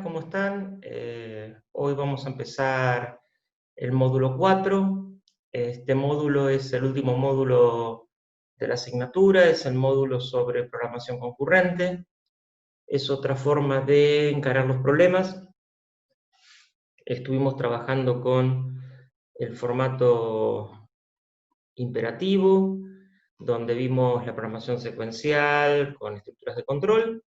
¿Cómo están? Hoy vamos a empezar el módulo 4. Este módulo es el último módulo de la asignatura, es el módulo sobre programación concurrente. Es otra forma de encarar los problemas. Estuvimos trabajando con el formato imperativo, donde vimos la programación secuencial con estructuras de control.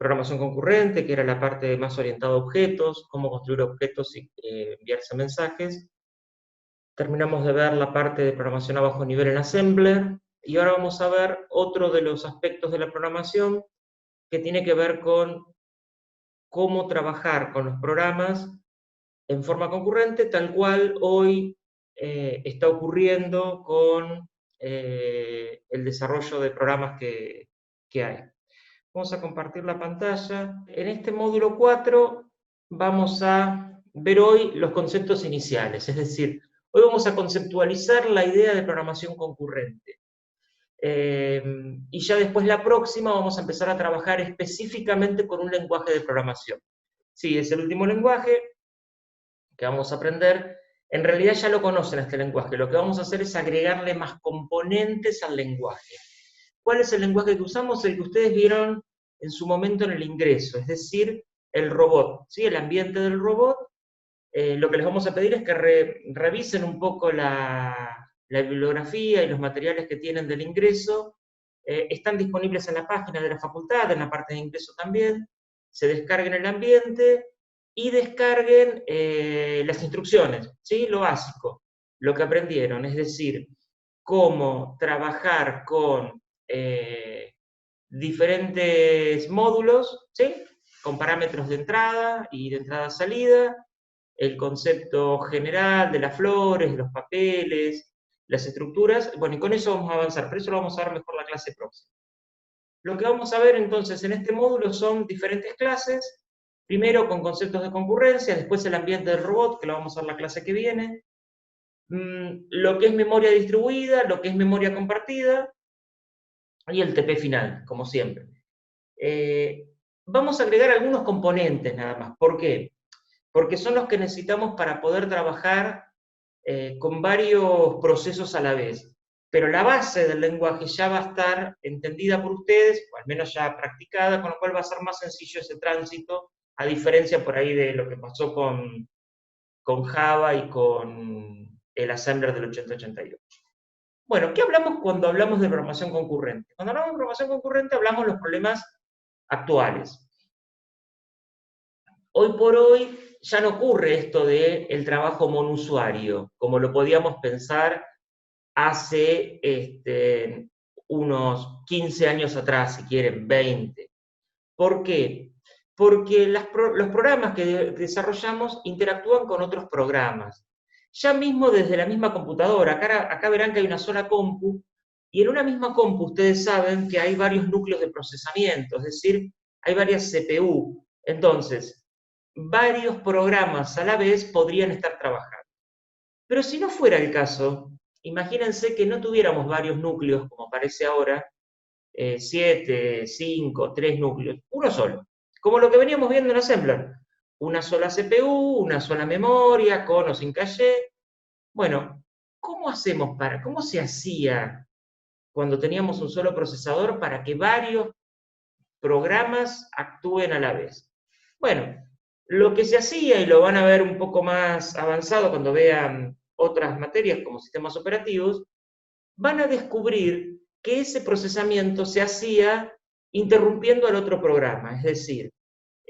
Programación concurrente, que era la parte más orientada a objetos, cómo construir objetos y enviarse mensajes. Terminamos de ver la parte de programación a bajo nivel en Assembler, y ahora vamos a ver otro de los aspectos de la programación que tiene que ver con cómo trabajar con los programas en forma concurrente, tal cual hoy está ocurriendo con el desarrollo de programas que hay. Vamos a compartir la pantalla. En este módulo 4 vamos a ver hoy los conceptos iniciales, es decir, hoy vamos a conceptualizar la idea de programación concurrente. Y ya después la próxima vamos a empezar a trabajar específicamente con un lenguaje de programación. Sí, es el último lenguaje que vamos a aprender. En realidad ya lo conocen este lenguaje, lo que vamos a hacer es agregarle más componentes al lenguaje. ¿Cuál es el lenguaje que usamos? El que ustedes vieron en su momento en el ingreso, es decir, el robot, ¿sí? El ambiente del robot. Lo que les vamos a pedir es que revisen un poco la bibliografía y los materiales que tienen del ingreso. Están disponibles en la página de la facultad, en la parte de ingreso también. Se descarguen el ambiente y descarguen las instrucciones, ¿sí? Lo básico, lo que aprendieron, es decir, cómo trabajar con diferentes módulos, ¿sí? Con parámetros de entrada y de entrada-salida, el concepto general de las flores, los papeles, las estructuras. Bueno, y con eso vamos a avanzar, pero eso lo vamos a ver mejor la clase próxima. Lo que vamos a ver entonces en este módulo son diferentes clases, primero con conceptos de concurrencia, después el ambiente del robot, que lo vamos a ver la clase que viene, lo que es memoria distribuida, lo que es memoria compartida, y el TP final, como siempre. Vamos a agregar algunos componentes nada más. ¿Por qué? Porque son los que necesitamos para poder trabajar con varios procesos a la vez. Pero la base del lenguaje ya va a estar entendida por ustedes, o al menos ya practicada, con lo cual va a ser más sencillo ese tránsito, a diferencia por ahí de lo que pasó con Java y con el Assembler del 8088. Bueno, ¿qué hablamos cuando hablamos de programación concurrente? Cuando hablamos de programación concurrente hablamos de los problemas actuales. Hoy por hoy ya no ocurre esto del trabajo monusuario, como lo podíamos pensar hace unos 15 años atrás, si quieren, 20. ¿Por qué? Porque los programas que desarrollamos interactúan con otros programas. Ya mismo desde la misma computadora, acá verán que hay una sola compu, y en una misma compu ustedes saben que hay varios núcleos de procesamiento, es decir, hay varias CPU. Entonces, varios programas a la vez podrían estar trabajando. Pero si no fuera el caso, imagínense que no tuviéramos varios núcleos, como parece ahora, 7, 5, 3 núcleos, uno solo, como lo que veníamos viendo en Assembler. Una sola CPU, una sola memoria, con o sin caché. Bueno, cómo se hacía cuando teníamos un solo procesador para que varios programas actúen a la vez? Bueno, lo que se hacía, y lo van a ver un poco más avanzado cuando vean otras materias como sistemas operativos, van a descubrir que ese procesamiento se hacía interrumpiendo al otro programa, es decir,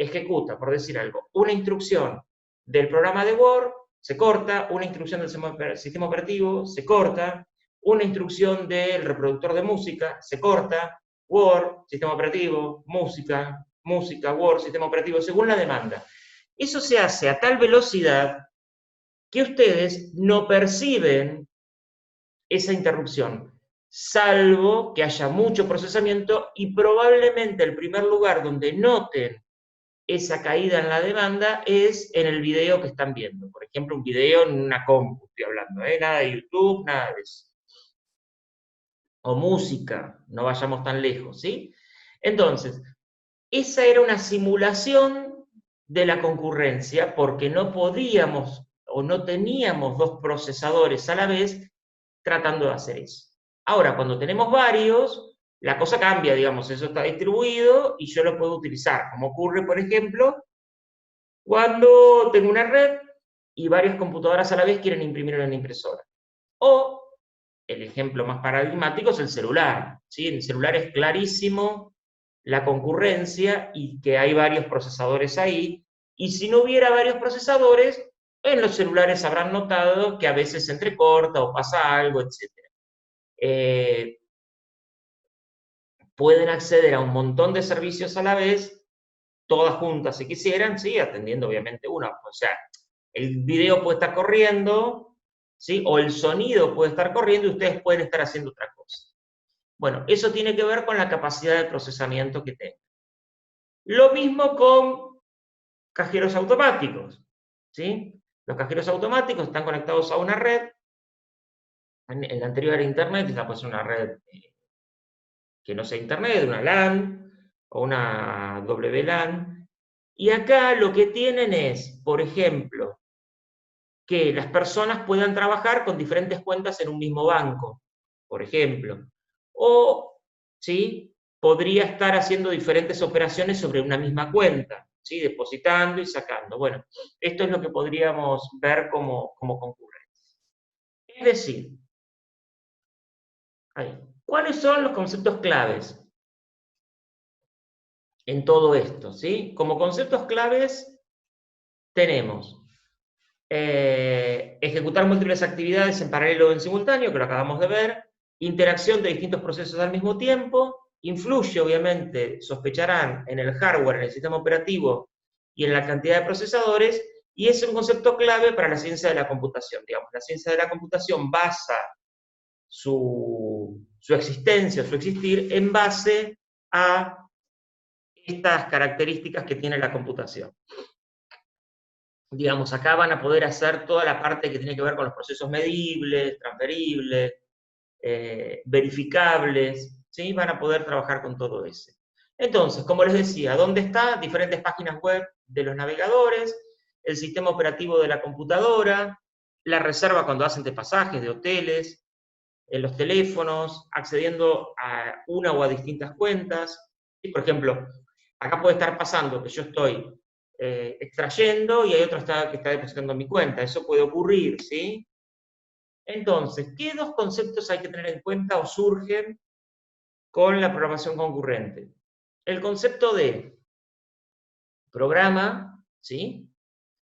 ejecuta, por decir algo, una instrucción del programa de Word, se corta, una instrucción del sistema operativo, se corta, una instrucción del reproductor de música, se corta, Word, sistema operativo, música, música, Word, sistema operativo, según la demanda. Eso se hace a tal velocidad que ustedes no perciben esa interrupción, salvo que haya mucho procesamiento, y probablemente el primer lugar donde noten esa caída en la demanda es en el video que están viendo. Por ejemplo, un video en una compu, estoy hablando, nada de YouTube, nada de eso. O música, no vayamos tan lejos, ¿sí? Entonces, esa era una simulación de la concurrencia, porque no podíamos o no teníamos dos procesadores a la vez tratando de hacer eso. Ahora, cuando tenemos varios, la cosa cambia, digamos, eso está distribuido y yo lo puedo utilizar, como ocurre, por ejemplo, cuando tengo una red y varias computadoras a la vez quieren imprimir en una impresora. O, el ejemplo más paradigmático es el celular, ¿sí? En el celular es clarísimo la concurrencia y que hay varios procesadores ahí, y si no hubiera varios procesadores, en los celulares habrán notado que a veces se entrecorta o pasa algo, etc. Pueden acceder a un montón de servicios a la vez, todas juntas si quisieran, ¿sí? Atendiendo obviamente una. O sea, el video puede estar corriendo, ¿sí? O el sonido puede estar corriendo y ustedes pueden estar haciendo otra cosa. Bueno, eso tiene que ver con la capacidad de procesamiento que tengan. Lo mismo con cajeros automáticos, ¿sí? Los cajeros automáticos están conectados a una red, en la anterior era Internet, esta puede ser una red que no sea Internet, una LAN o una WLAN, y acá lo que tienen es, por ejemplo, que las personas puedan trabajar con diferentes cuentas en un mismo banco, por ejemplo, o, ¿sí? Podría estar haciendo diferentes operaciones sobre una misma cuenta, ¿sí? Depositando y sacando. Bueno, esto es lo que podríamos ver como concurrencia. Es decir, ahí, ¿cuáles son los conceptos claves en todo esto? ¿Sí? Como conceptos claves tenemos ejecutar múltiples actividades en paralelo o en simultáneo, que lo acabamos de ver, interacción de distintos procesos al mismo tiempo, influye obviamente, sospecharán, en el hardware, en el sistema operativo y en la cantidad de procesadores, y es un concepto clave para la ciencia de la computación. Digamos, la ciencia de la computación basa su existencia, su existir, en base a estas características que tiene la computación. Digamos, acá van a poder hacer toda la parte que tiene que ver con los procesos medibles, transferibles, verificables, ¿sí? Van a poder trabajar con todo eso. Entonces, como les decía, ¿dónde está? Diferentes páginas web de los navegadores, el sistema operativo de la computadora, la reserva cuando hacen de pasajes, de hoteles, en los teléfonos, accediendo a una o a distintas cuentas. ¿Sí? Por ejemplo, acá puede estar pasando que yo estoy extrayendo y hay otro que está depositando en mi cuenta. Eso puede ocurrir, ¿sí? Entonces, ¿qué dos conceptos hay que tener en cuenta o surgen con la programación concurrente? El concepto de programa, ¿sí?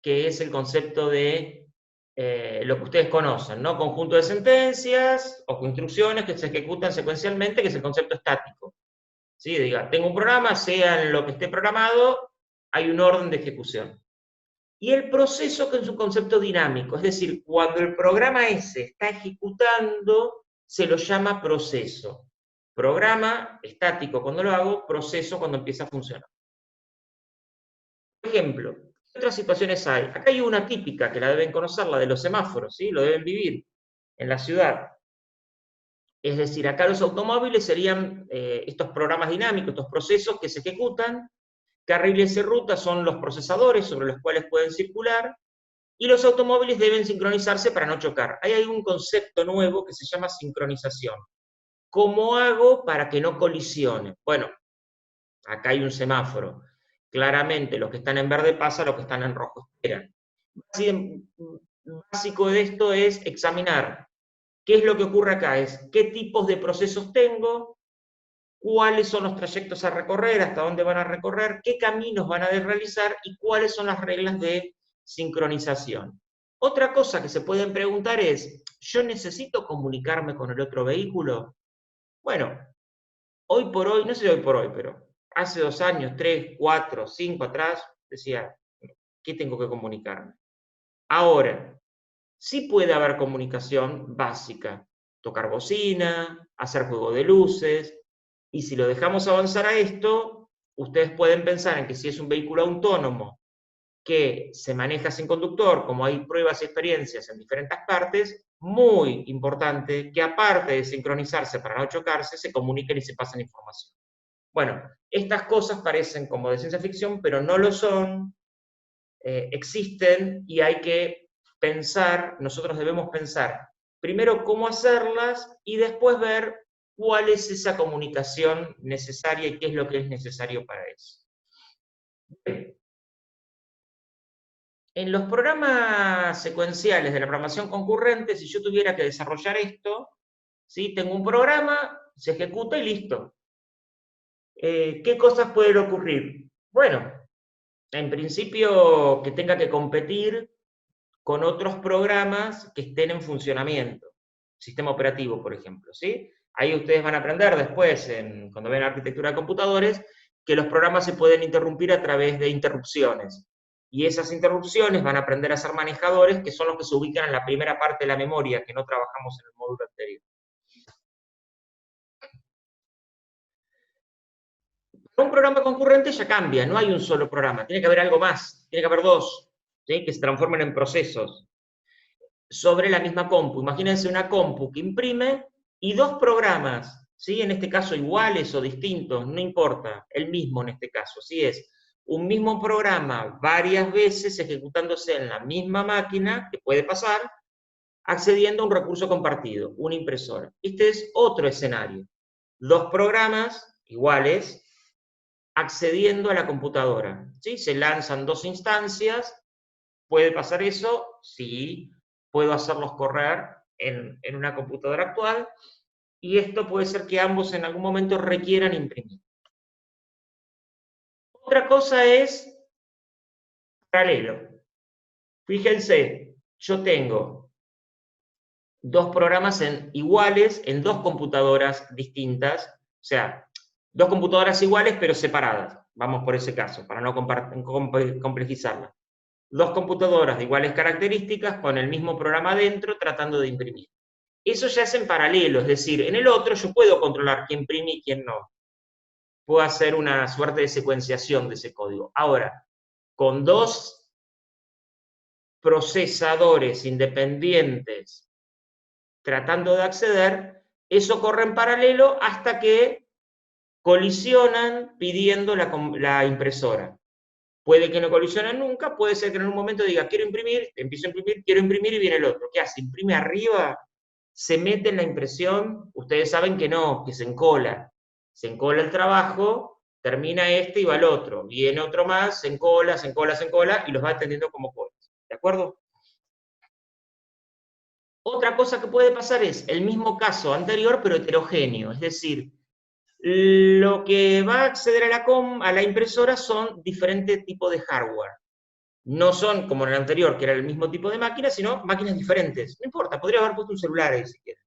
Que es el concepto de lo que ustedes conocen, ¿no? Conjunto de sentencias o instrucciones que se ejecutan secuencialmente, que es el concepto estático. ¿Sí? Diga, tengo un programa, sea en lo que esté programado, hay un orden de ejecución. Y el proceso, que es un concepto dinámico, es decir, cuando el programa ese está ejecutando, se lo llama proceso. Programa estático cuando lo hago, proceso cuando empieza a funcionar. Por ejemplo, ¿qué otras situaciones hay? Acá hay una típica que la deben conocer, la de los semáforos, ¿sí? Lo deben vivir en la ciudad. Es decir, acá los automóviles serían estos programas dinámicos, estos procesos que se ejecutan. Carriles de ruta son los procesadores sobre los cuales pueden circular, y los automóviles deben sincronizarse para no chocar. Ahí hay un concepto nuevo que se llama sincronización. ¿Cómo hago para que no colisione? Bueno, acá hay un semáforo. Claramente los que están en verde pasan, los que están en rojo esperan. Básico de esto es examinar qué es lo que ocurre acá, es qué tipos de procesos tengo, cuáles son los trayectos a recorrer, hasta dónde van a recorrer, qué caminos van a realizar y cuáles son las reglas de sincronización. Otra cosa que se pueden preguntar es, ¿yo necesito comunicarme con el otro vehículo? Bueno, hoy por hoy, no sé si hoy por hoy, pero hace 2 años, 3, 4, 5 atrás, decía, ¿qué tengo que comunicarme? Ahora, sí puede haber comunicación básica, tocar bocina, hacer juego de luces, y si lo dejamos avanzar a esto, ustedes pueden pensar en que si es un vehículo autónomo que se maneja sin conductor, como hay pruebas y experiencias en diferentes partes, muy importante que aparte de sincronizarse para no chocarse, se comuniquen y se pasen información. Bueno, estas cosas parecen como de ciencia ficción, pero no lo son, existen y hay que pensar, nosotros debemos pensar primero cómo hacerlas y después ver cuál es esa comunicación necesaria y qué es lo que es necesario para eso. En los programas secuenciales de la programación concurrente, si yo tuviera que desarrollar esto, ¿sí? Tengo un programa, se ejecuta y listo. ¿Qué cosas pueden ocurrir? Bueno, en principio que tenga que competir con otros programas que estén en funcionamiento. Sistema operativo, por ejemplo, ¿sí? Ahí ustedes van a aprender después, cuando ven arquitectura de computadores, que los programas se pueden interrumpir a través de interrupciones. Y esas interrupciones van a aprender a ser manejadores, que son los que se ubican en la primera parte de la memoria, que no trabajamos en el módulo anterior. Un programa concurrente ya cambia, no hay un solo programa, tiene que haber algo más, tiene que haber dos, ¿sí? Que se transformen en procesos sobre la misma compu. Imagínense una compu que imprime y dos programas, ¿sí? En este caso iguales o distintos, no importa, el mismo en este caso, ¿sí? Es un mismo programa varias veces ejecutándose en la misma máquina, que puede pasar, accediendo a un recurso compartido, una impresora. Este es otro escenario. Dos programas iguales accediendo a la computadora, ¿sí? Se lanzan dos instancias. ¿Puede pasar eso? Sí. Puedo hacerlos correr en una computadora actual, y esto puede ser que ambos en algún momento requieran imprimir. Otra cosa es paralelo. Fíjense, yo tengo dos programas iguales en dos computadoras distintas, o sea, dos computadoras iguales pero separadas. Vamos por ese caso, para no complejizarla. Dos computadoras de iguales características con el mismo programa dentro tratando de imprimir. Eso ya es en paralelo, es decir, en el otro yo puedo controlar quién imprime y quién no. Puedo hacer una suerte de secuenciación de ese código. Ahora, con dos procesadores independientes tratando de acceder, eso corre en paralelo hasta que colisionan pidiendo la impresora. Puede que no colisionen nunca, puede ser que en un momento diga, quiero imprimir, empiezo a imprimir, quiero imprimir y viene el otro. ¿Qué hace? Imprime arriba, se mete en la impresión, ustedes saben que no, que se encola el trabajo, termina este y va el otro, viene otro más, se encola, y los va atendiendo como colas, ¿de acuerdo? Otra cosa que puede pasar es el mismo caso anterior, pero heterogéneo, es decir, lo que va a acceder a la impresora son diferentes tipos de hardware. No son como en el anterior, que era el mismo tipo de máquina, sino máquinas diferentes. No importa, podría haber puesto un celular ahí si quieren.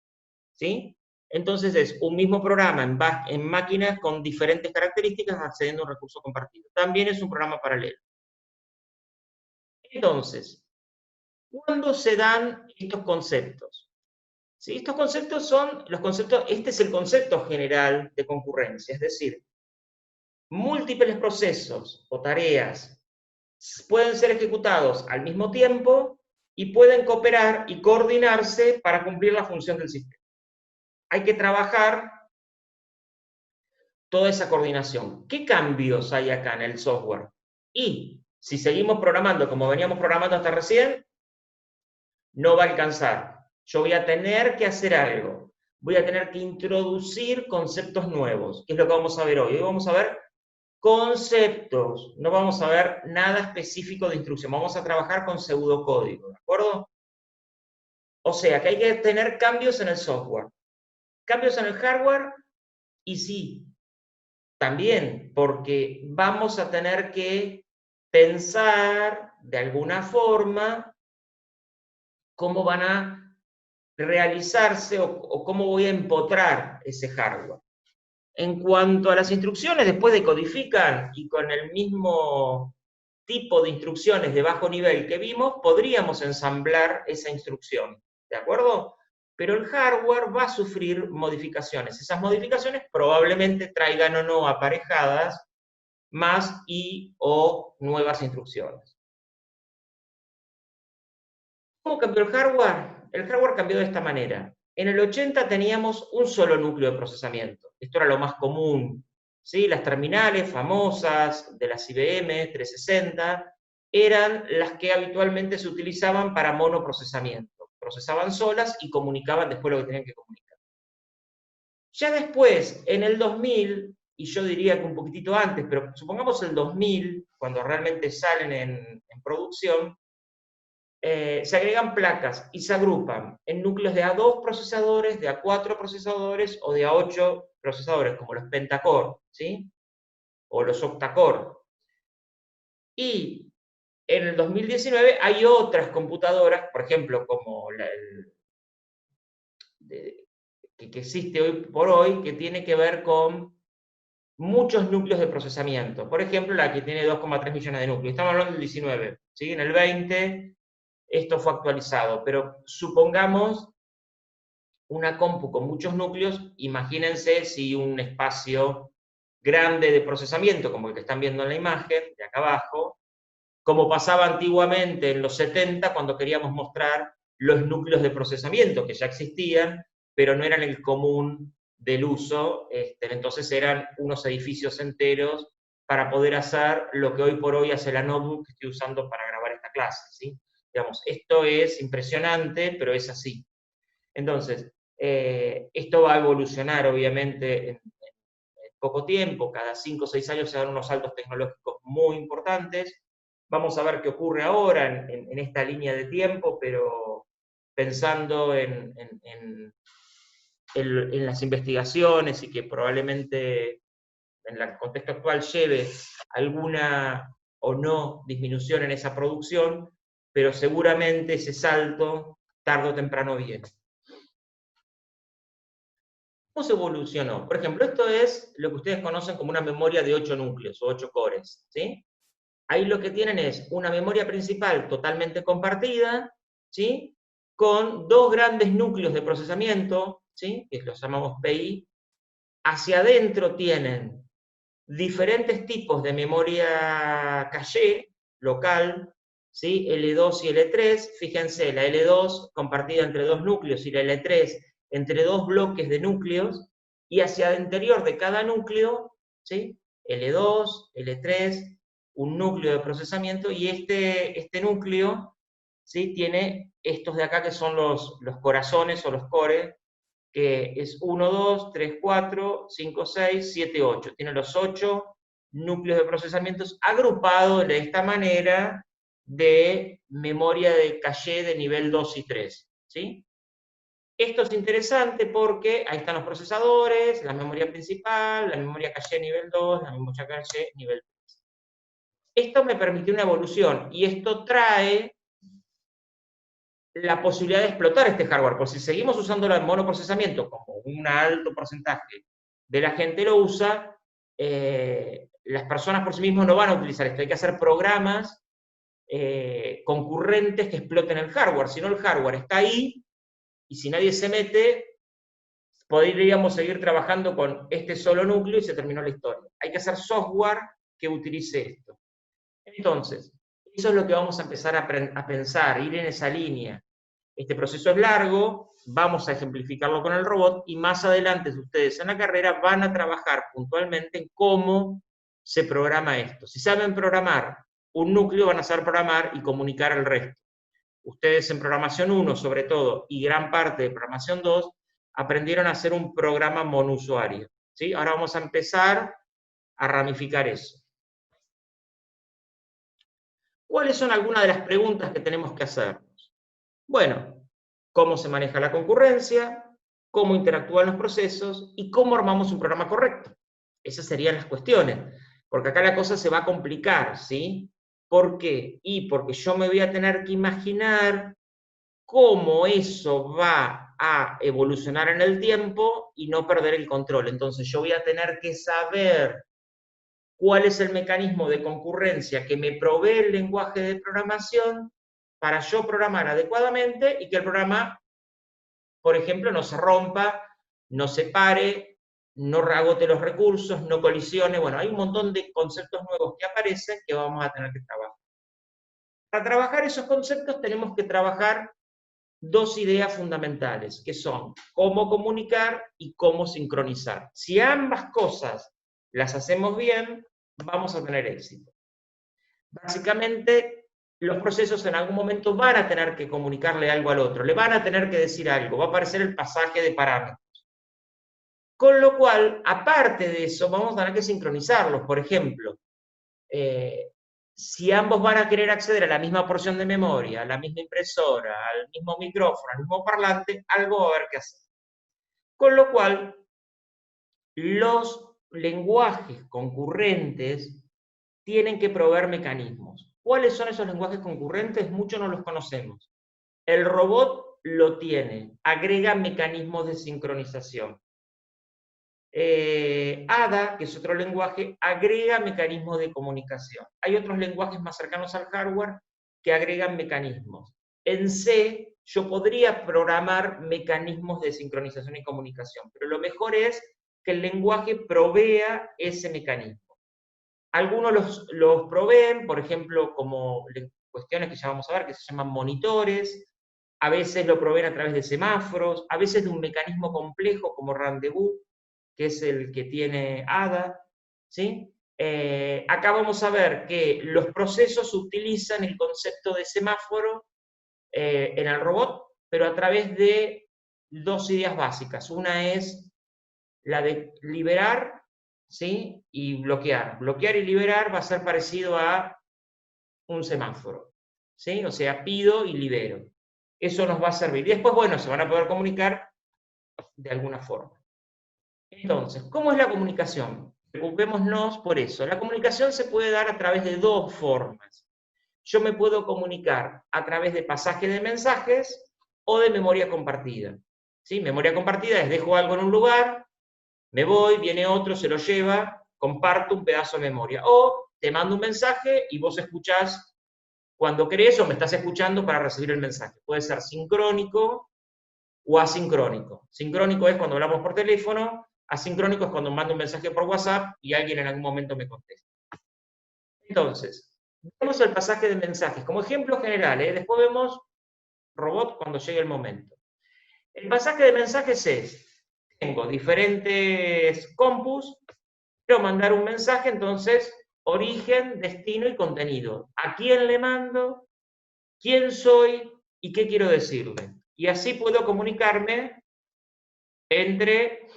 ¿Sí? Entonces es un mismo programa en máquinas con diferentes características accediendo a un recurso compartido. También es un programa paralelo. Entonces, ¿cuándo se dan estos conceptos? ¿Sí? Estos conceptos son los conceptos, este es el concepto general de concurrencia, es decir, múltiples procesos o tareas pueden ser ejecutados al mismo tiempo y pueden cooperar y coordinarse para cumplir la función del sistema. Hay que trabajar toda esa coordinación. ¿Qué cambios hay acá en el software? Y si seguimos programando como veníamos programando hasta recién, no va a alcanzar. Yo voy a tener que hacer algo. Voy a tener que introducir conceptos nuevos, que es lo que vamos a ver hoy. Hoy vamos a ver conceptos, no vamos a ver nada específico de instrucción, vamos a trabajar con pseudocódigo, ¿de acuerdo? O sea, que hay que tener cambios en el software, cambios en el hardware, y sí, también, porque vamos a tener que pensar de alguna forma cómo van a realizarse o cómo voy a empotrar ese hardware. En cuanto a las instrucciones, después decodifican y con el mismo tipo de instrucciones de bajo nivel que vimos, podríamos ensamblar esa instrucción, ¿de acuerdo? Pero el hardware va a sufrir modificaciones. Esas modificaciones probablemente traigan o no aparejadas más y o nuevas instrucciones. ¿Cómo cambió el hardware? El hardware cambió de esta manera. En el 80 teníamos un solo núcleo de procesamiento. Esto era lo más común. ¿Sí? Las terminales famosas de las IBM 360 eran las que habitualmente se utilizaban para monoprocesamiento. Procesaban solas y comunicaban después lo que tenían que comunicar. Ya después, en el 2000, y yo diría que un poquitito antes, pero supongamos el 2000, cuando realmente salen en producción, se agregan placas y se agrupan en núcleos de A2 procesadores, de A4 procesadores o de A8 procesadores, como los pentacore, ¿sí? O los octacore. Y en el 2019 hay otras computadoras, por ejemplo, como que existe hoy por hoy, que tiene que ver con muchos núcleos de procesamiento. Por ejemplo, la que tiene 2,3 millones de núcleos. Estamos hablando del 19. ¿Sí? En el 20 esto fue actualizado, pero supongamos una compu con muchos núcleos, imagínense si un espacio grande de procesamiento, como el que están viendo en la imagen, de acá abajo, como pasaba antiguamente en los 70, cuando queríamos mostrar los núcleos de procesamiento, que ya existían, pero no eran el común del uso, entonces eran unos edificios enteros para poder hacer lo que hoy por hoy hace la notebook que estoy usando para grabar esta clase, ¿sí? Digamos, esto es impresionante, pero es así. Entonces, esto va a evolucionar, obviamente, en poco tiempo, cada 5 o 6 años se dan unos saltos tecnológicos muy importantes. Vamos a ver qué ocurre ahora en esta línea de tiempo, pero pensando en las investigaciones y que probablemente en el contexto actual lleve alguna o no disminución en esa producción, pero seguramente ese salto tarde o temprano viene. ¿Cómo se evolucionó? Por ejemplo, esto es lo que ustedes conocen como una memoria de 8 núcleos o 8 cores, ¿sí? Ahí lo que tienen es una memoria principal totalmente compartida, ¿sí? Con dos grandes núcleos de procesamiento, ¿sí? Que los llamamos PI. Hacia adentro tienen diferentes tipos de memoria caché local, ¿sí? L2 y L3. Fíjense, la L2 compartida entre dos núcleos y la L3 entre dos bloques de núcleos, y hacia el interior de cada núcleo, ¿sí? L2, L3, un núcleo de procesamiento, y este núcleo, ¿sí? Tiene estos de acá que son los corazones o los cores, que es 1, 2, 3, 4, 5, 6, 7, 8. Tiene los 8 núcleos de procesamientos agrupados de esta manera de memoria de caché de nivel 2 y 3, ¿sí? Esto es interesante porque ahí están los procesadores, la memoria principal, la memoria caché nivel 2, la memoria caché nivel 3. Esto me permitió una evolución y esto trae la posibilidad de explotar este hardware, porque si seguimos usando el monoprocesamiento como un alto porcentaje de la gente lo usa, las personas por sí mismas no van a utilizar esto, hay que hacer programas concurrentes que exploten el hardware, si no el hardware está ahí, y si nadie se mete, podríamos seguir trabajando con este solo núcleo y se terminó la historia. Hay que hacer software que utilice esto. Entonces, eso es lo que vamos a empezar a pensar, ir en esa línea. Este proceso es largo, vamos a ejemplificarlo con el robot, y más adelante ustedes en la carrera van a trabajar puntualmente en cómo se programa esto. Si saben programar un núcleo, van a saber programar y comunicar al resto. Ustedes en programación 1, sobre todo, y gran parte de programación 2, aprendieron a hacer un programa monousuario, ¿sí? Ahora vamos a empezar a ramificar eso. ¿Cuáles son algunas de las preguntas que tenemos que hacernos? Bueno, ¿cómo se maneja la concurrencia? ¿Cómo interactúan los procesos? ¿Y cómo armamos un programa correcto? Esas serían las cuestiones, porque acá la cosa se va a complicar, ¿sí? ¿Por qué? Y porque yo me voy a tener que imaginar cómo eso va a evolucionar en el tiempo y no perder el control. Entonces yo voy a tener que saber cuál es el mecanismo de concurrencia que me provee el lenguaje de programación para yo programar adecuadamente y que el programa, por ejemplo, no se rompa, no se pare, no agote los recursos, no colisione. Bueno, hay un montón de conceptos nuevos que aparecen que vamos a tener que trabajar. Para trabajar esos conceptos tenemos que trabajar dos ideas fundamentales, que son cómo comunicar y cómo sincronizar. Si ambas cosas las hacemos bien, vamos a tener éxito. Básicamente, los procesos en algún momento van a tener que comunicarle algo al otro, le van a tener que decir algo, va a aparecer el pasaje de parámetros. Con lo cual, aparte de eso, vamos a tener que sincronizarlos. Por ejemplo, si ambos van a querer acceder a la misma porción de memoria, a la misma impresora, al mismo micrófono, al mismo parlante, algo va a haber que hacer. Con lo cual, los lenguajes concurrentes tienen que proveer mecanismos. ¿Cuáles son esos lenguajes concurrentes? Muchos no los conocemos. El robot lo tiene, agrega mecanismos de sincronización. ADA, que es otro lenguaje, agrega mecanismos de comunicación. Hay otros lenguajes más cercanos al hardware que agregan mecanismos. En C, yo podría programar mecanismos de sincronización y comunicación, pero lo mejor es que el lenguaje provea ese mecanismo. Algunos los proveen, por ejemplo, como cuestiones que ya vamos a ver, que se llaman monitores, a veces lo proveen a través de semáforos, a veces de un mecanismo complejo como rendezvous, que es el que tiene ADA, ¿sí? Acá vamos a ver que los procesos utilizan el concepto de semáforo en el robot, pero a través de dos ideas básicas. Una es la de liberar, ¿sí? Y bloquear. Bloquear y liberar va a ser parecido a un semáforo, ¿sí? O sea, pido y libero. Eso nos va a servir. Y después, bueno, se van a poder comunicar de alguna forma. Entonces, ¿cómo es la comunicación? Preocupémonos por eso. La comunicación se puede dar a través de dos formas. Yo me puedo comunicar a través de pasaje de mensajes o de memoria compartida. ¿Sí? Memoria compartida es dejo algo en un lugar, me voy, viene otro, se lo lleva, comparto un pedazo de memoria. O te mando un mensaje y vos escuchás cuando querés o me estás escuchando para recibir el mensaje. Puede ser sincrónico o asincrónico. Sincrónico es cuando hablamos por teléfono, asincrónico es cuando mando un mensaje por WhatsApp y alguien en algún momento me contesta. Entonces, vemos el pasaje de mensajes como ejemplo general, después vemos robot cuando llegue el momento. El pasaje de mensajes es, tengo diferentes compus, quiero mandar un mensaje, entonces, origen, destino y contenido. ¿A quién le mando? ¿Quién soy? ¿Y qué quiero decirle? Y así puedo comunicarme entre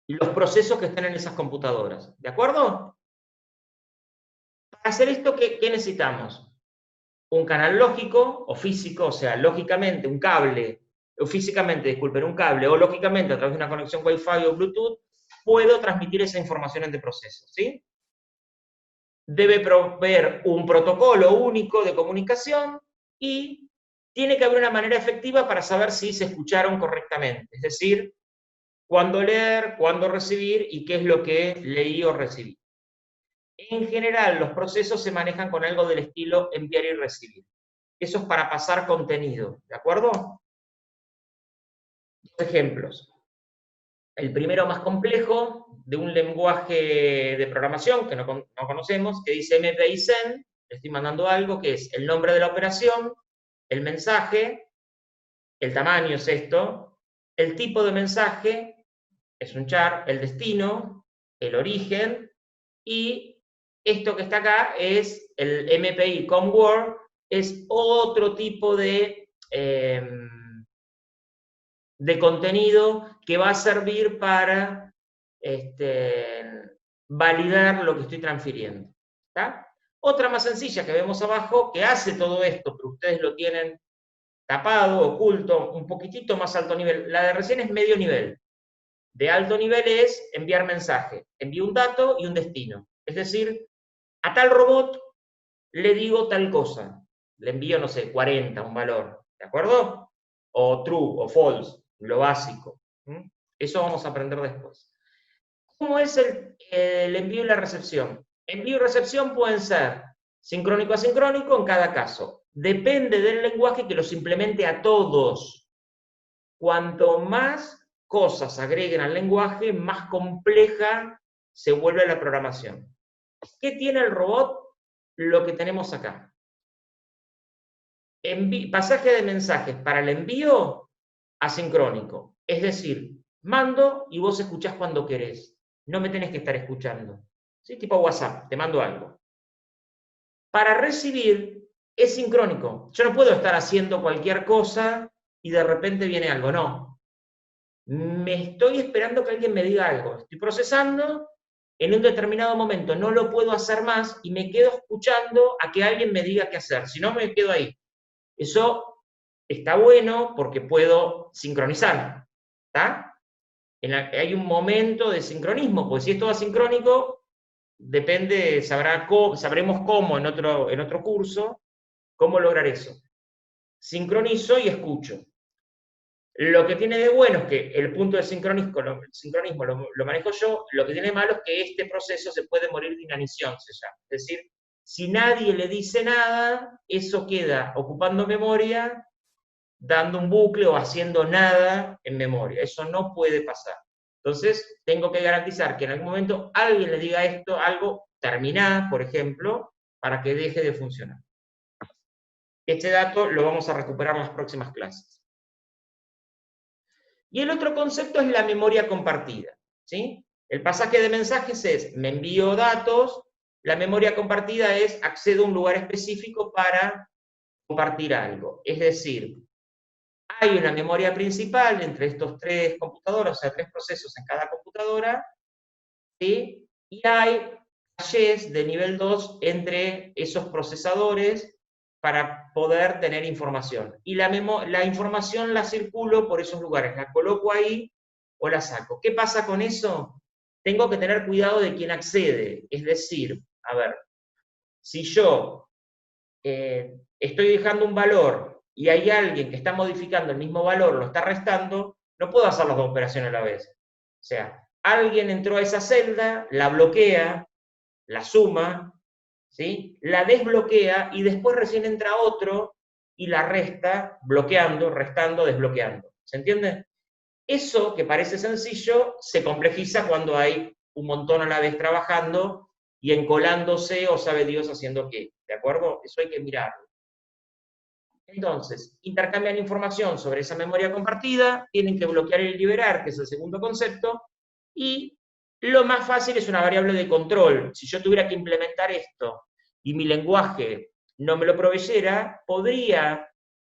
los procesos que están en esas computadoras. ¿De acuerdo? Para hacer esto, ¿qué necesitamos? Un canal lógico o físico, o sea, lógicamente un cable, o físicamente, disculpen, un cable, o lógicamente a través de una conexión Wi-Fi o Bluetooth, puedo transmitir esa información entre procesos, ¿sí? Debe proveer un protocolo único de comunicación y tiene que haber una manera efectiva para saber si se escucharon correctamente, es decir, cuándo leer, cuándo recibir y qué es lo que leí o recibí. En general, los procesos se manejan con algo del estilo enviar y recibir. Eso es para pasar contenido, ¿de acuerdo? Dos ejemplos. El primero más complejo, de un lenguaje de programación que no conocemos, que dice MPI send, le estoy mandando algo, que es el nombre de la operación, el mensaje, el tamaño es esto, el tipo de mensaje, es un char, el destino, el origen, y esto que está acá es el MPI ComWord, es otro tipo de contenido que va a servir para validar lo que estoy transfiriendo. ¿Está? Otra más sencilla que vemos abajo, que hace todo esto, pero ustedes lo tienen tapado, oculto, un poquitito más alto nivel. La de recién es medio nivel. De alto nivel es enviar mensaje. Envío un dato y un destino. Es decir, a tal robot le digo tal cosa. Le envío, no sé, 40, un valor. ¿De acuerdo? O true o false, lo básico. Eso vamos a aprender después. ¿Cómo es el envío y la recepción? Envío y recepción pueden ser sincrónico asincrónico en cada caso. Depende del lenguaje que los implemente a todos. Cuanto más cosas agreguen al lenguaje, más compleja se vuelve la programación. ¿Qué tiene el robot? Lo que tenemos acá. Pasaje de mensajes para el envío asincrónico. Es decir, mando y vos escuchás cuando querés. No me tenés que estar escuchando. ¿Sí? Tipo WhatsApp, te mando algo. Para recibir es sincrónico. Yo no puedo estar haciendo cualquier cosa y de repente viene algo, no. Me estoy esperando que alguien me diga algo. Estoy procesando, en un determinado momento no lo puedo hacer más y me quedo escuchando a que alguien me diga qué hacer. Si no, me quedo ahí. Eso está bueno porque puedo sincronizar. ¿Está? Hay un momento de sincronismo, porque si es todo asincrónico, depende, sabremos cómo en otro curso, cómo lograr eso. Sincronizo y escucho. Lo que tiene de bueno es que el punto de sincronismo lo manejo yo, lo que tiene de malo es que este proceso se puede morir de inanición, se llama. Es decir, si nadie le dice nada, eso queda ocupando memoria, dando un bucle o haciendo nada en memoria. Eso no puede pasar. Entonces, tengo que garantizar que en algún momento alguien le diga esto, algo, terminá, por ejemplo, para que deje de funcionar. Este dato lo vamos a recuperar en las próximas clases. Y el otro concepto es la memoria compartida, ¿sí? El pasaje de mensajes es, me envío datos, la memoria compartida es, accedo a un lugar específico para compartir algo. Es decir, hay una memoria principal entre estos tres computadoras, o sea, tres procesos en cada computadora, ¿sí? Y hay caches de nivel 2 entre esos procesadores para poder tener información. Y la información la circulo por esos lugares, la coloco ahí o la saco. ¿Qué pasa con eso? Tengo que tener cuidado de quién accede. Es decir, a ver, si yo estoy dejando un valor y hay alguien que está modificando el mismo valor, lo está restando, no puedo hacer las dos operaciones a la vez. O sea, alguien entró a esa celda, la bloquea, la suma, ¿sí? La desbloquea y después recién entra otro y la resta, bloqueando, restando, desbloqueando. ¿Se entiende? Eso que parece sencillo se complejiza cuando hay un montón a la vez trabajando y encolándose o sabe Dios haciendo qué. ¿De acuerdo? Eso hay que mirarlo. Entonces, intercambian información sobre esa memoria compartida, tienen que bloquear y liberar, que es el segundo concepto, y lo más fácil es una variable de control. Si yo tuviera que implementar esto y mi lenguaje no me lo proveyera, podría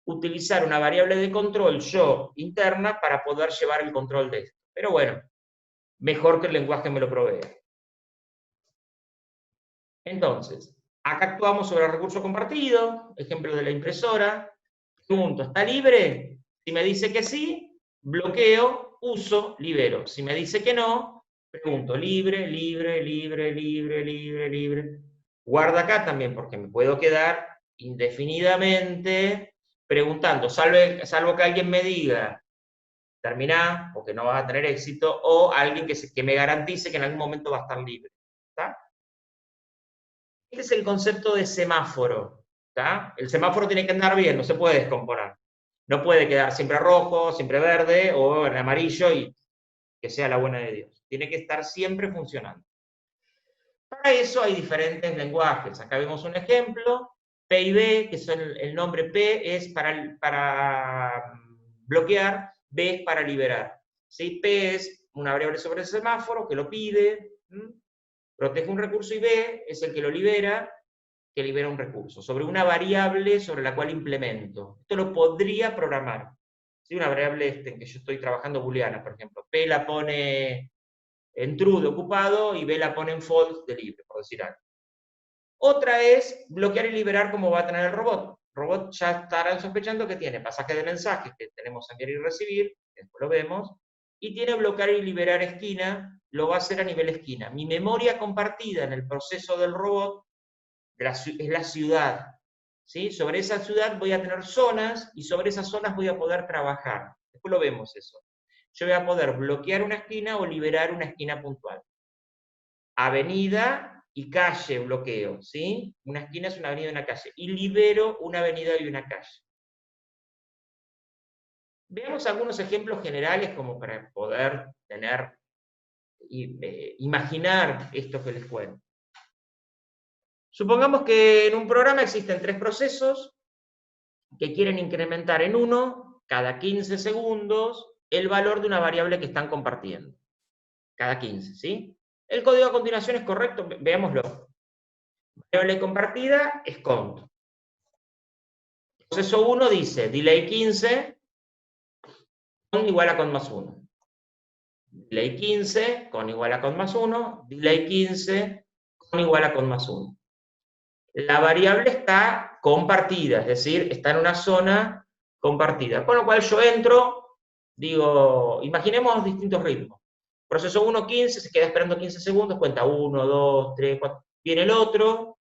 utilizar una variable de control yo interna para poder llevar el control de esto. Pero bueno, mejor que el lenguaje me lo provea. Entonces, acá actuamos sobre el recurso compartido, ejemplo de la impresora. Pregunto, ¿está libre? Si me dice que sí, bloqueo, uso, libero. Si me dice que no, pregunto, libre, libre, libre, libre, libre, libre. Guarda acá también, porque me puedo quedar indefinidamente preguntando, salvo que alguien me diga, terminá, porque no vas a tener éxito, o alguien que me garantice que en algún momento va a estar libre. ¿Está? Este es el concepto de semáforo. ¿Está? El semáforo tiene que andar bien, no se puede descomponer. No puede quedar siempre rojo, siempre verde o en amarillo y que sea la buena de Dios. Tiene que estar siempre funcionando. Para eso hay diferentes lenguajes. Acá vemos un ejemplo. P y B, que son el nombre P es para bloquear, B es para liberar. ¿Sí? P es una variable sobre el semáforo que lo pide, protege un recurso y B es el que lo libera, que libera un recurso, sobre una variable sobre la cual implemento. Esto lo podría programar. ¿Sí? Una variable en que yo estoy trabajando booleana, por ejemplo. P la pone en true de ocupado y B la pone en false de libre, por decir algo. Otra es bloquear y liberar como va a tener el robot. El robot ya estará sospechando que tiene pasaje de mensajes que tenemos enviar y recibir, después lo vemos, y tiene bloquear y liberar esquina, lo va a hacer a nivel esquina. Mi memoria compartida en el proceso del robot es la ciudad. ¿Sí? Sobre esa ciudad voy a tener zonas y sobre esas zonas voy a poder trabajar. Después lo vemos eso. Yo voy a poder bloquear una esquina o liberar una esquina puntual. Avenida y calle bloqueo, ¿sí? Una esquina es una avenida y una calle. Y libero una avenida y una calle. Veamos algunos ejemplos generales como para poder tener, imaginar esto que les cuento. Supongamos que en un programa existen tres procesos que quieren incrementar en uno, cada 15 segundos, el valor de una variable que están compartiendo. Cada 15, ¿sí? El código a continuación es correcto, veámoslo. Variable compartida es cont. Proceso 1 dice delay 15 con igual a cont más 1. Delay 15 con igual a cont más 1. Delay 15 con igual a cont más 1. La variable está compartida, es decir, está en una zona compartida. Con lo cual yo entro, digo, imaginemos distintos ritmos. Proceso 1, 15, se queda esperando 15 segundos, cuenta 1, 2, 3, 4. Viene el otro,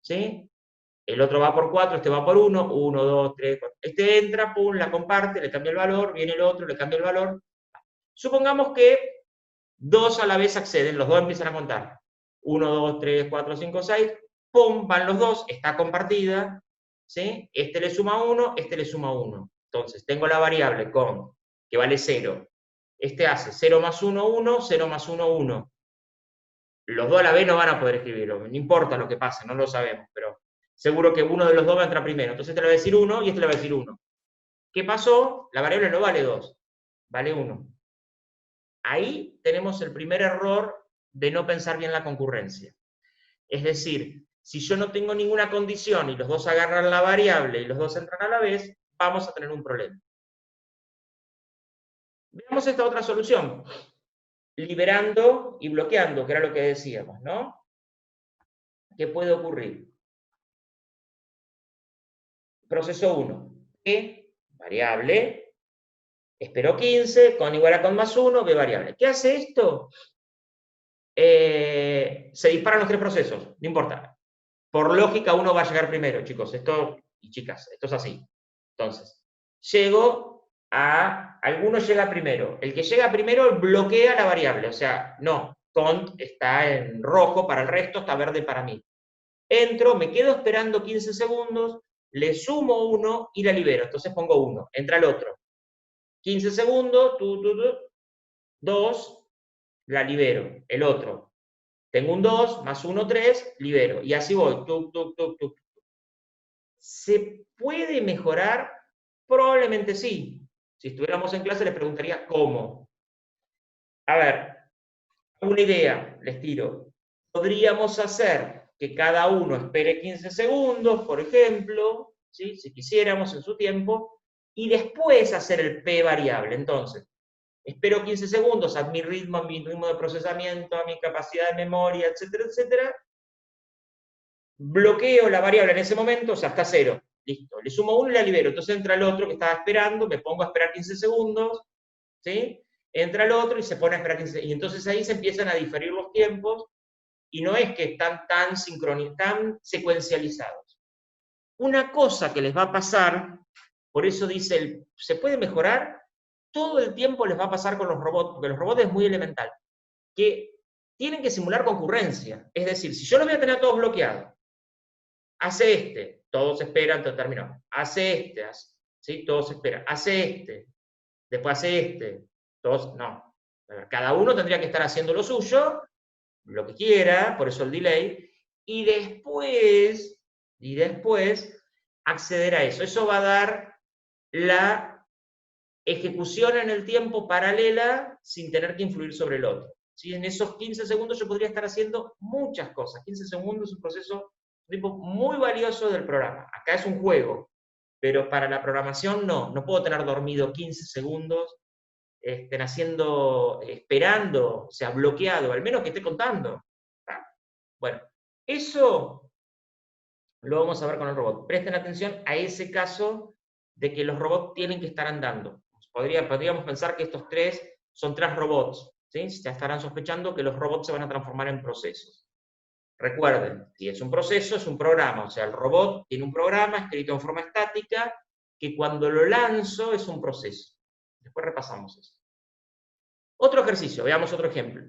¿sí? El otro va por 4, este va por 1, 1, 2, 3, 4. Este entra, pum, la comparte, le cambia el valor, viene el otro, le cambia el valor. Supongamos que dos a la vez acceden, los dos empiezan a contar. 1, 2, 3, 4, 5, 6, pum, van los dos, está compartida, ¿sí? Este le suma 1, este le suma 1. Entonces, tengo la variable con, que vale 0. Este hace 0 más 1, 1, 0 más 1, 1. Los dos a la vez no van a poder escribirlo, no importa lo que pase, no lo sabemos, pero seguro que uno de los dos va a entrar primero. Entonces este le va a decir 1 y este le va a decir 1. ¿Qué pasó? La variable no vale 2, vale 1. Ahí tenemos el primer error de no pensar bien la concurrencia. Es decir, si yo no tengo ninguna condición y los dos agarran la variable y los dos entran a la vez, vamos a tener un problema. Veamos esta otra solución. Liberando y bloqueando, que era lo que decíamos, ¿no? ¿Qué puede ocurrir? Proceso 1. E, variable, espero 15, con igual a con más 1, B variable. ¿Qué hace esto? Se disparan los tres procesos, no importa. Por lógica uno va a llegar primero, chicos, esto, y chicas, esto es así. Entonces, llego a, alguno llega primero. El que llega primero bloquea la variable, o sea, no, cont está en rojo para el resto, está verde para mí. Entro, me quedo esperando 15 segundos, le sumo 1 y la libero. Entonces pongo 1, entra el otro. 15 segundos, 2, la libero. El otro. Tengo un 2, más 1, 3, libero. Y así voy. ¿Se puede mejorar? Probablemente sí. Si estuviéramos en clase les preguntaría cómo. A ver, una idea, les tiro. Podríamos hacer que cada uno espere 15 segundos, por ejemplo, ¿sí? Si quisiéramos en su tiempo, y después hacer el P variable. Entonces, espero 15 segundos a mi ritmo de procesamiento, a mi capacidad de memoria, etcétera, etcétera. Bloqueo la variable en ese momento, o sea, está 0. Listo. Le sumo 1 y la libero. Entonces entra el otro que estaba esperando, me pongo a esperar 15 segundos, ¿sí? Entra el otro y se pone a esperar 15 segundos. Y entonces ahí se empiezan a diferir los tiempos y no es que están tan sincronizados, tan secuencializados. Una cosa que les va a pasar, por eso dice, ¿se puede mejorar? Todo el tiempo les va a pasar con los robots, porque los robots es muy elemental, que tienen que simular concurrencia. Es decir, si yo los voy a tener todos bloqueados, hace este, todos esperan, todo terminó. Hace este, ¿sí? Todos esperan. Hace este, después hace este, todos, no. Cada uno tendría que estar haciendo lo suyo, lo que quiera, por eso el delay, y después acceder a eso. Eso va a dar la ejecución en el tiempo paralela sin tener que influir sobre el otro. ¿Sí? En esos 15 segundos yo podría estar haciendo muchas cosas. 15 segundos es un proceso, un tiempo muy valioso del programa. Acá es un juego, pero para la programación no puedo tener dormido 15 segundos esperando, o sea, bloqueado, al menos que esté contando. Bueno, eso lo vamos a ver con el robot. Presten atención a ese caso de que los robots tienen que estar andando. Podríamos pensar que estos tres son tres robots, ¿sí? Ya estarán sospechando que los robots se van a transformar en procesos. Recuerden, si es un proceso, es un programa, o sea, el robot tiene un programa escrito en forma estática que cuando lo lanzo es un proceso. Después repasamos eso. Otro ejercicio, veamos otro ejemplo.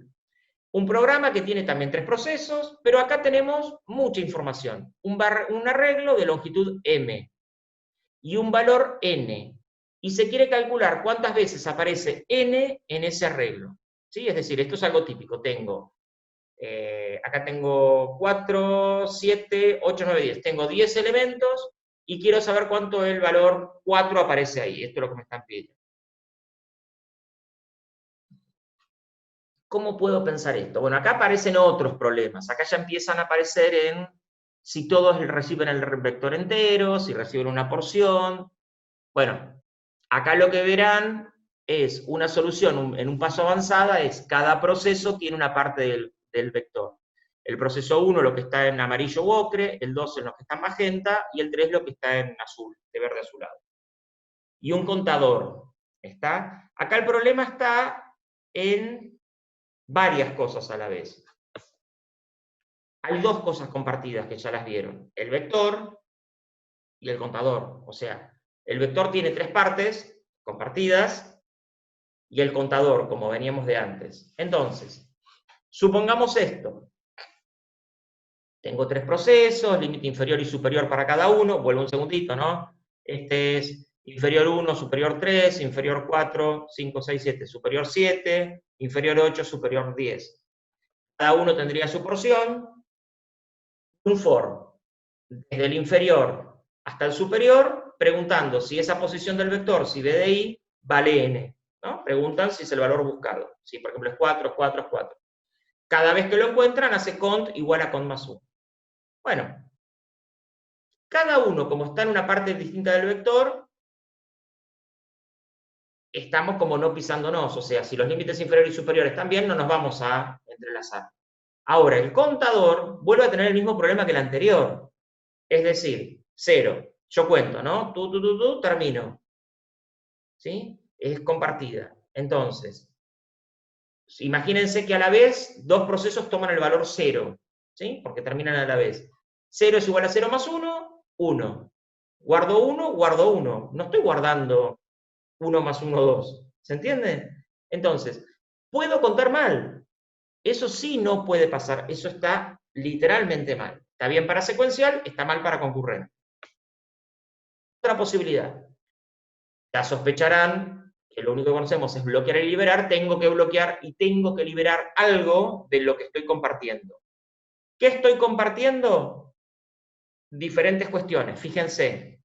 Un programa que tiene también tres procesos, pero acá tenemos mucha información. Un arreglo de longitud m y un valor n. Y se quiere calcular cuántas veces aparece n en ese arreglo. ¿Sí? Es decir, esto es algo típico. Acá tengo 4, 7, 8, 9, 10. Tengo 10 elementos y quiero saber cuánto el valor 4 aparece ahí. Esto es lo que me están pidiendo. ¿Cómo puedo pensar esto? Bueno, acá aparecen otros problemas. Acá ya empiezan a aparecer en si todos reciben el vector entero, si reciben una porción. Bueno, acá lo que verán es una solución en un paso avanzada, es cada proceso tiene una parte del vector. El proceso 1 lo que está en amarillo u ocre, el 2 en lo que está en magenta, y el 3 lo que está en azul, de verde azulado. Y un contador, ¿está? Acá el problema está en varias cosas a la vez. Hay dos cosas compartidas que ya las vieron, el vector y el contador. O sea, el vector tiene tres partes compartidas y el contador, como veníamos de antes. Entonces, supongamos esto. Tengo tres procesos, límite inferior y superior para cada uno. Vuelvo un segundito, ¿no? Este es inferior 1, superior 3, inferior 4, 5, 6, 7, superior 7, inferior 8, superior 10. Cada uno tendría su porción. Un for, desde el inferior hasta el superior, preguntando si esa posición del vector, si b de i, vale n. ¿No? Preguntan si es el valor buscado. Si, por ejemplo, es 4, es 4, es 4. Cada vez que lo encuentran, hace cont igual a cont más 1. Bueno, cada uno, como está en una parte distinta del vector, estamos como no pisándonos. O sea, si los límites inferiores y superiores están bien, no nos vamos a entrelazar. Ahora, el contador vuelve a tener el mismo problema que el anterior. Es decir, 0. Yo cuento, ¿no? Termino. ¿Sí? Es compartida. Entonces, imagínense que a la vez dos procesos toman el valor 0. ¿Sí? Porque terminan a la vez. 0 es igual a 0 más 1, 1. Guardo 1, guardo 1. No estoy guardando 1 más 1, 2. ¿Se entiende? Entonces, puedo contar mal. Eso sí no puede pasar. Eso está literalmente mal. Está bien para secuencial, está mal para concurrente. Otra posibilidad. Ya sospecharán que lo único que conocemos es bloquear y liberar. Tengo que bloquear y tengo que liberar algo de lo que estoy compartiendo. ¿Qué estoy compartiendo? Diferentes cuestiones. Fíjense.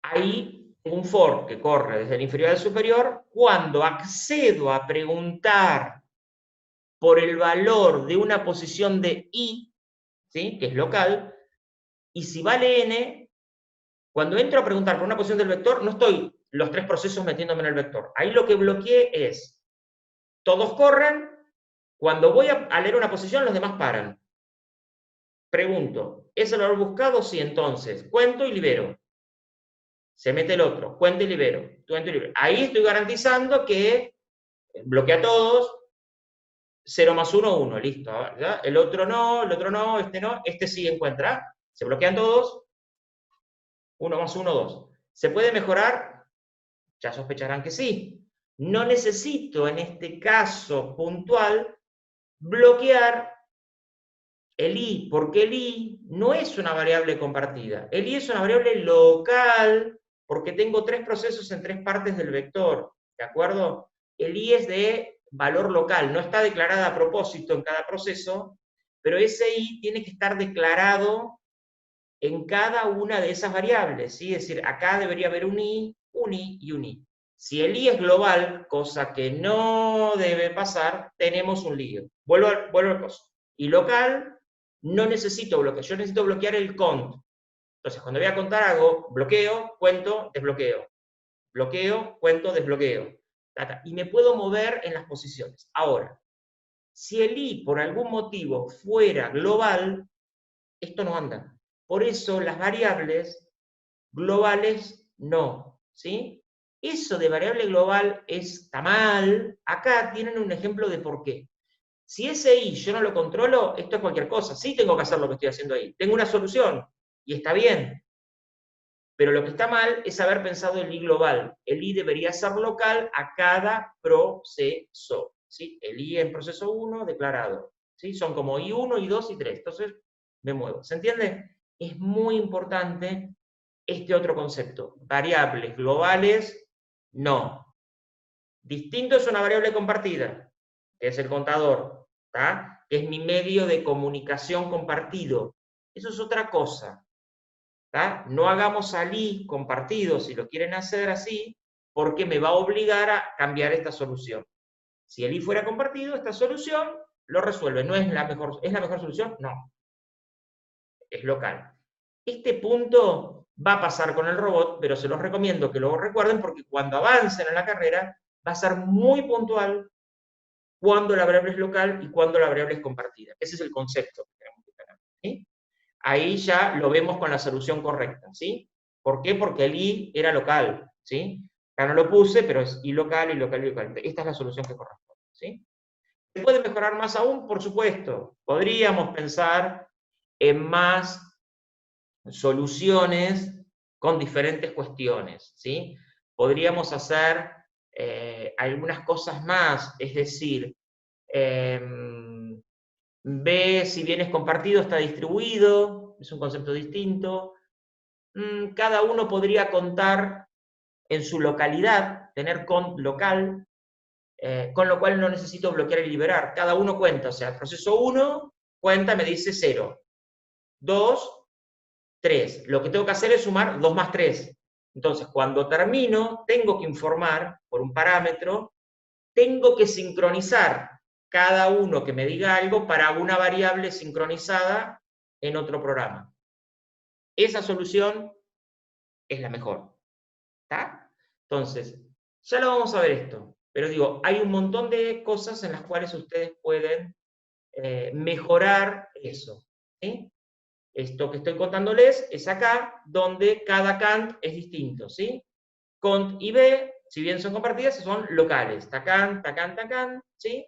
Ahí tengo un for que corre desde el inferior al superior. Cuando accedo a preguntar por el valor de una posición de i, ¿sí? Que es local, y si vale n, cuando entro a preguntar por una posición del vector, no estoy los tres procesos metiéndome en el vector. Ahí lo que bloqueé es, todos corren, cuando voy a leer una posición, los demás paran. Pregunto, ¿es el valor buscado? Sí, entonces, cuento y libero. Se mete el otro, cuento y libero, cuento y libero. Ahí estoy garantizando que bloquea a todos, 0 más 1, 1, listo. ¿Ya? El otro no, este sí encuentra. Se bloquean todos, 1 más 1, 2. ¿Se puede mejorar? Ya sospecharán que sí. No necesito, en este caso puntual, bloquear el i, porque el i no es una variable compartida. El i es una variable local, porque tengo tres procesos en tres partes del vector. ¿De acuerdo? El i es de valor local, no está declarada a propósito en cada proceso, pero ese i tiene que estar declarado en cada una de esas variables, ¿sí? Es decir, acá debería haber un i y un i. Si el i es global, cosa que no debe pasar, tenemos un lío. Vuelvo al coso. Y local, no necesito bloquear, yo necesito bloquear el cont. Entonces, cuando voy a contar, hago bloqueo, cuento, desbloqueo. Bloqueo, cuento, desbloqueo. Y me puedo mover en las posiciones. Ahora, si el i por algún motivo fuera global, esto no anda. Por eso las variables globales no, ¿sí? Eso de variable global está mal. Acá tienen un ejemplo de por qué. Si ese i yo no lo controlo, esto es cualquier cosa. Sí tengo que hacer lo que estoy haciendo ahí. Tengo una solución y está bien. Pero lo que está mal es haber pensado el i global. El i debería ser local a cada proceso. ¿Sí? El i en proceso 1 declarado. ¿Sí? Son como i1, i2 y 3. Entonces me muevo. ¿Se entiende? Es muy importante este otro concepto. Variables globales, no. Distinto es una variable compartida, que es el contador, ¿tá? Que es mi medio de comunicación compartido. Eso es otra cosa. ¿Tá? No hagamos al i compartido, si lo quieren hacer así, porque me va a obligar a cambiar esta solución. Si el i fuera compartido, esta solución lo resuelve. ¿No es la mejor solución? No, es local. Este punto va a pasar con el robot, pero se los recomiendo que lo recuerden porque cuando avancen en la carrera va a ser muy puntual cuando la variable es local y cuando la variable es compartida. Ese es el concepto que tenemos que tener, ¿sí? Ahí ya lo vemos con la solución correcta, ¿sí? ¿Por qué? Porque el i era local, ¿sí? Acá no lo puse, pero es i local, i local, i local. Esta es la solución que corresponde, ¿sí? ¿Se puede mejorar más aún? Por supuesto. Podríamos pensar en más soluciones con diferentes cuestiones, ¿sí? Podríamos hacer algunas cosas más, es decir, ve si bien es compartido, está distribuido, es un concepto distinto. Cada uno podría contar en su localidad, tener cont local, con lo cual no necesito bloquear y liberar. Cada uno cuenta, o sea, proceso 1 cuenta, me dice 0. 2, 3. Lo que tengo que hacer es sumar 2 más 3. Entonces, cuando termino, tengo que informar por un parámetro, tengo que sincronizar cada uno que me diga algo para una variable sincronizada en otro programa. Esa solución es la mejor. ¿Está? Entonces, ya lo vamos a ver esto. Pero digo, hay un montón de cosas en las cuales ustedes pueden mejorar eso. ¿Sí? Esto que estoy contándoles es acá, donde cada cant es distinto, ¿sí? Cont y b, si bien son compartidas, son locales. Tacan, tacan, tacan, ¿sí?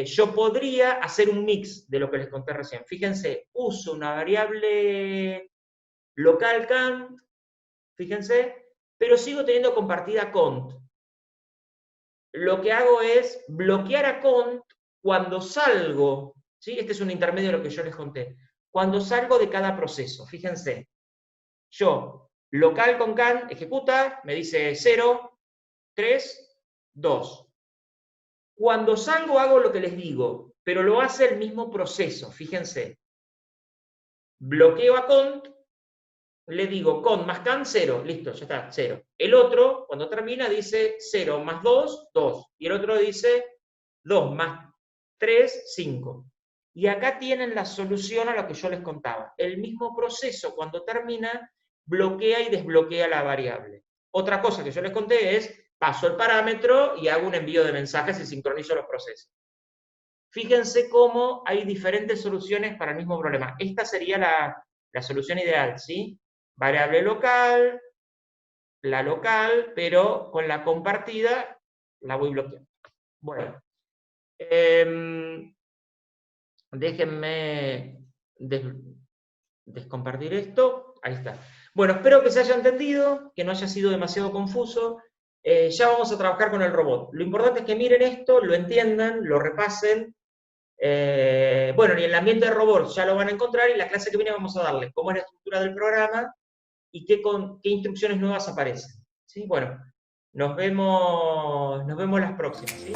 Yo podría hacer un mix de lo que les conté recién. Fíjense, uso una variable local cant, fíjense, pero sigo teniendo compartida cont. Lo que hago es bloquear a cont cuando salgo, ¿sí? Este es un intermedio de lo que yo les conté. Cuando salgo de cada proceso, fíjense, yo, local con can, ejecuta, me dice 0, 3, 2. Cuando salgo hago lo que les digo, pero lo hace el mismo proceso, fíjense. Bloqueo a cont, le digo cont más can, 0, listo, ya está, 0. El otro, cuando termina, dice 0 más 2, 2. Y el otro dice 2 más 3, 5. Y acá tienen la solución a lo que yo les contaba. El mismo proceso, cuando termina, bloquea y desbloquea la variable. Otra cosa que yo les conté es, paso el parámetro y hago un envío de mensajes y sincronizo los procesos. Fíjense cómo hay diferentes soluciones para el mismo problema. Esta sería la solución ideal, ¿sí? Variable local, la local, pero con la compartida la voy bloqueando. Bueno, déjenme descompartir esto. Ahí está. Bueno, espero que se haya entendido, que no haya sido demasiado confuso. Ya vamos a trabajar con el robot. Lo importante es que miren esto, lo entiendan, lo repasen. Bueno, y en el ambiente de robots ya lo van a encontrar, y la clase que viene vamos a darles cómo es la estructura del programa y qué instrucciones nuevas aparecen. ¿Sí? Bueno, nos vemos las próximas. ¿Sí?